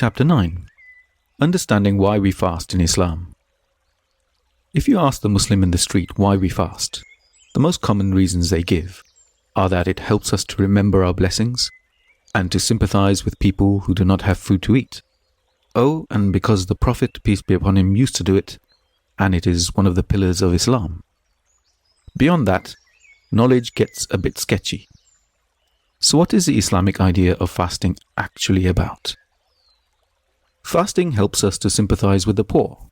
Chapter 9. Understanding why we fast in Islam. If you ask the Muslim in the street why we fast, the most common reasons they give are that it helps us to remember our blessings and to sympathize with people who do not have food to eat. Oh, and because the Prophet, peace be upon him, used to do it, and it is one of the pillars of Islam. Beyond that, knowledge gets a bit sketchy. So what is the Islamic idea of fasting actually about? Fasting helps us to sympathize with the poor.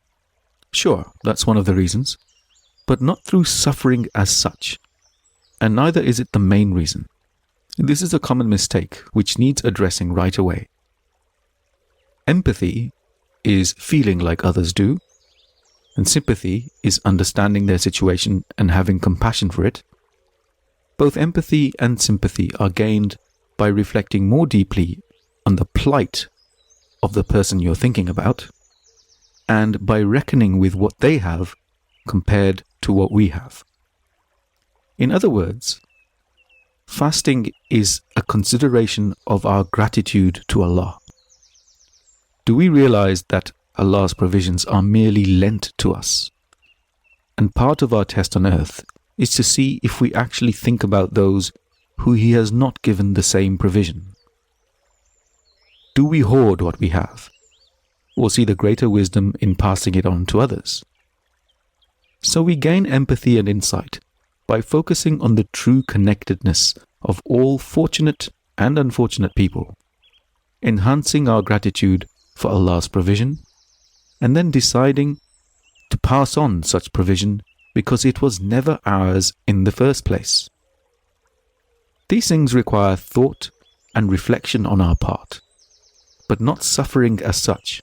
Sure, that's one of the reasons, but not through suffering as such. And neither is it the main reason. This is a common mistake which needs addressing right away. Empathy is feeling like others do, and sympathy is understanding their situation and having compassion for it. Both empathy and sympathy are gained by reflecting more deeply on the plight of the person you're thinking about, and by reckoning with what they have compared to what we have. In other words, fasting is a consideration of our gratitude to Allah. Do we realize that Allah's provisions are merely lent to us? And part of our test on earth is to see if we actually think about those who He has not given the same provision. Do we hoard what we have, or see the greater wisdom in passing it on to others? So we gain empathy and insight by focusing on the true connectedness of all fortunate and unfortunate people, enhancing our gratitude for Allah's provision, and then deciding to pass on such provision because it was never ours in the first place. These things require thought and reflection on our part, but not suffering as such.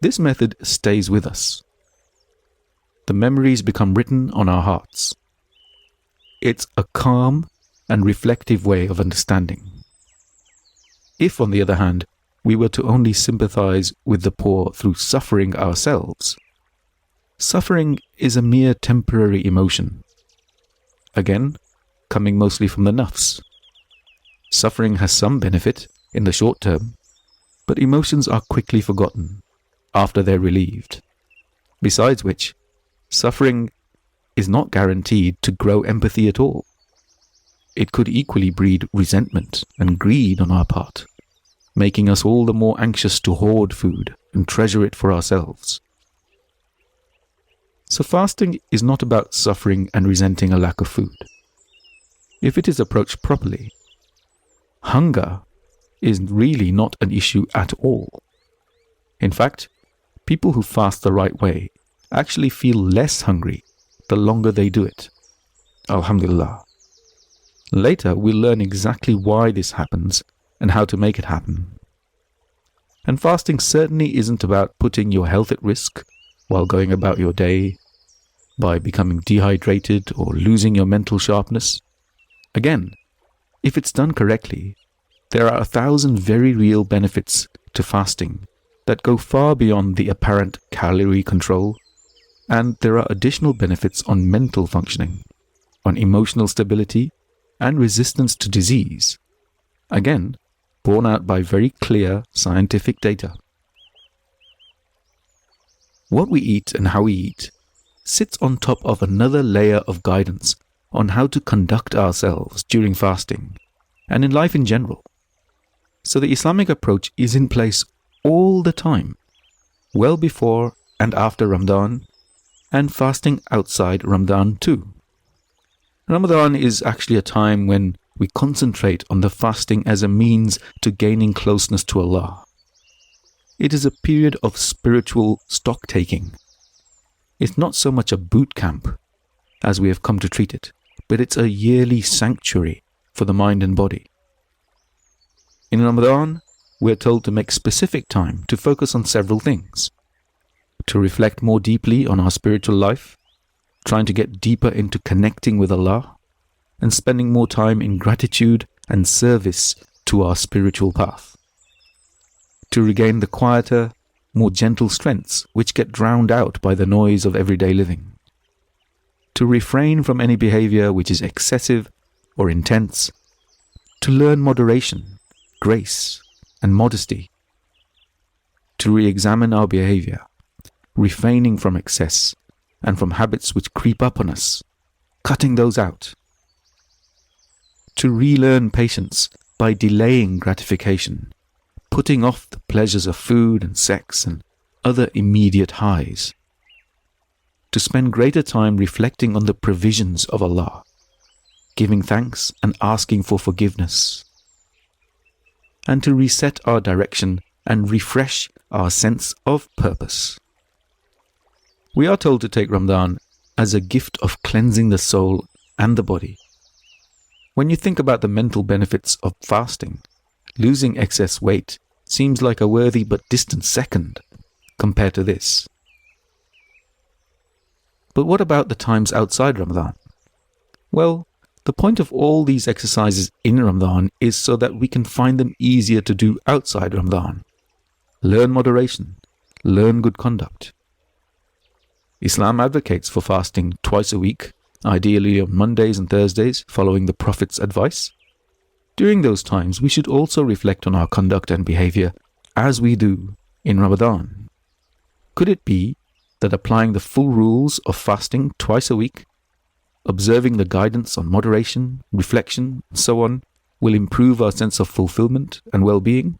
This method stays with us. The memories become written on our hearts. It's a calm and reflective way of understanding. If, on the other hand, we were to only sympathize with the poor through suffering ourselves, suffering is a mere temporary emotion. Again, coming mostly from the nafs. Suffering has some benefit in the short term, but emotions are quickly forgotten after they're relieved. Besides which, suffering is not guaranteed to grow empathy at all. It could equally breed resentment and greed on our part, making us all the more anxious to hoard food and treasure it for ourselves. So fasting is not about suffering and resenting a lack of food. If it is approached properly, hunger is really not an issue at all. In fact, people who fast the right way actually feel less hungry the longer they do it. Alhamdulillah. Later, we'll learn exactly why this happens and how to make it happen. And fasting certainly isn't about putting your health at risk while going about your day, by becoming dehydrated or losing your mental sharpness. Again, if it's done correctly, there are 1,000 very real benefits to fasting that go far beyond the apparent calorie control, and there are additional benefits on mental functioning, on emotional stability, and resistance to disease. Again, borne out by very clear scientific data. What we eat and how we eat sits on top of another layer of guidance on how to conduct ourselves during fasting and in life in general. So the Islamic approach is in place all the time, well before and after Ramadan, and fasting outside Ramadan too. Ramadan is actually a time when we concentrate on the fasting as a means to gaining closeness to Allah. It is a period of spiritual stock-taking. It's not so much a boot camp as we have come to treat it, but it's a yearly sanctuary for the mind and body. In Ramadan, we're told to make specific time to focus on several things. To reflect more deeply on our spiritual life, trying to get deeper into connecting with Allah, and spending more time in gratitude and service to our spiritual path. To regain the quieter, more gentle strengths which get drowned out by the noise of everyday living. To refrain from any behavior which is excessive or intense. To learn moderation, grace, and modesty to re-examine our behavior, refraining from excess and from habits which creep up on us, cutting those out. To relearn patience by delaying gratification, putting off the pleasures of food and sex and other immediate highs. To spend greater time reflecting on the provisions of Allah, giving thanks and asking for forgiveness. And to reset our direction and refresh our sense of purpose. We are told to take Ramadan as a gift of cleansing the soul and the body. When you think about the mental benefits of fasting, losing excess weight seems like a worthy but distant second compared to this. But what about the times outside Ramadan? Well, the point of all these exercises in Ramadan is so that we can find them easier to do outside Ramadan. Learn moderation, learn good conduct. Islam advocates for fasting twice a week, ideally on Mondays and Thursdays, following the Prophet's advice. During those times, we should also reflect on our conduct and behavior as we do in Ramadan. Could it be that applying the full rules of fasting twice a week, observing the guidance on moderation, reflection, and so on, will improve our sense of fulfillment and well-being?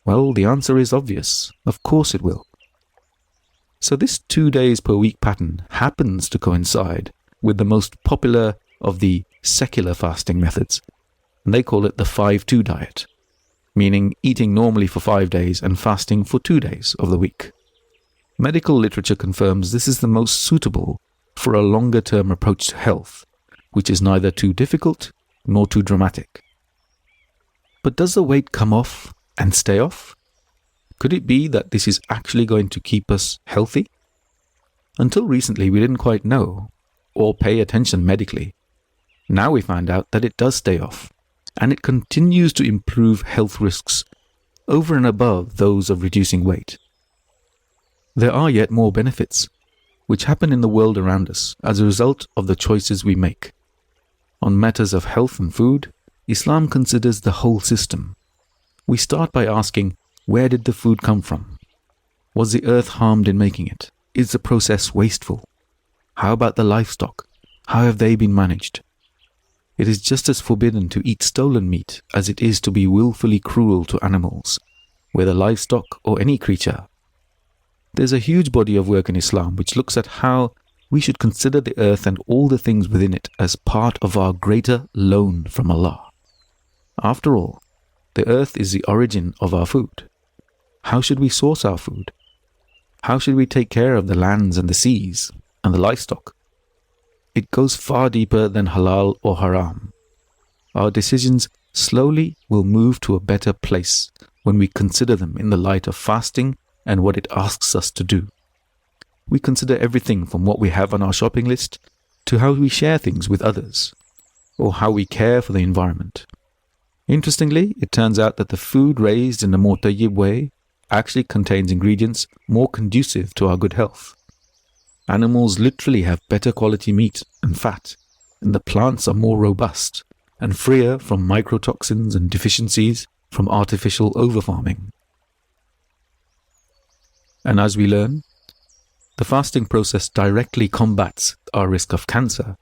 Well, the answer is obvious. Of course it will. So this 2 days per week pattern happens to coincide with the most popular of the secular fasting methods, and they call it the 5-2 diet, meaning eating normally for 5 days and fasting for 2 days of the week. Medical literature confirms this is the most suitable for a longer-term approach to health, which is neither too difficult nor too dramatic. But does the weight come off and stay off? Could it be that this is actually going to keep us healthy? Until recently, we didn't quite know or pay attention medically. Now we find out that it does stay off, and it continues to improve health risks over and above those of reducing weight. There are yet more benefits, which happen in the world around us as a result of the choices we make. On matters of health and food, Islam considers the whole system. We start by asking, where did the food come from? Was the earth harmed in making it? Is the process wasteful? How about the livestock? How have they been managed? It is just as forbidden to eat stolen meat as it is to be willfully cruel to animals, whether livestock or any creature. There's a huge body of work in Islam which looks at how we should consider the earth and all the things within it as part of our greater loan from Allah. After all, the earth is the origin of our food. How should we source our food? How should we take care of the lands and the seas and the livestock? It goes far deeper than halal or haram. Our decisions slowly will move to a better place when we consider them in the light of fasting and what it asks us to do. We consider everything from what we have on our shopping list to how we share things with others, or how we care for the environment. Interestingly, it turns out that the food raised in a more TAYYIB way actually contains ingredients more conducive to our good health. Animals literally have better quality meat and fat, and the plants are more robust and freer from microtoxins and deficiencies from artificial overfarming. And as we learn, the fasting process directly combats our risk of cancer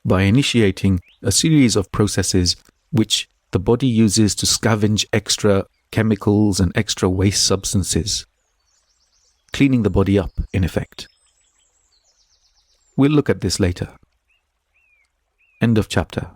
by initiating a series of processes which the body uses to scavenge extra chemicals and extra waste substances, cleaning the body up in effect. We'll look at this later. End of chapter.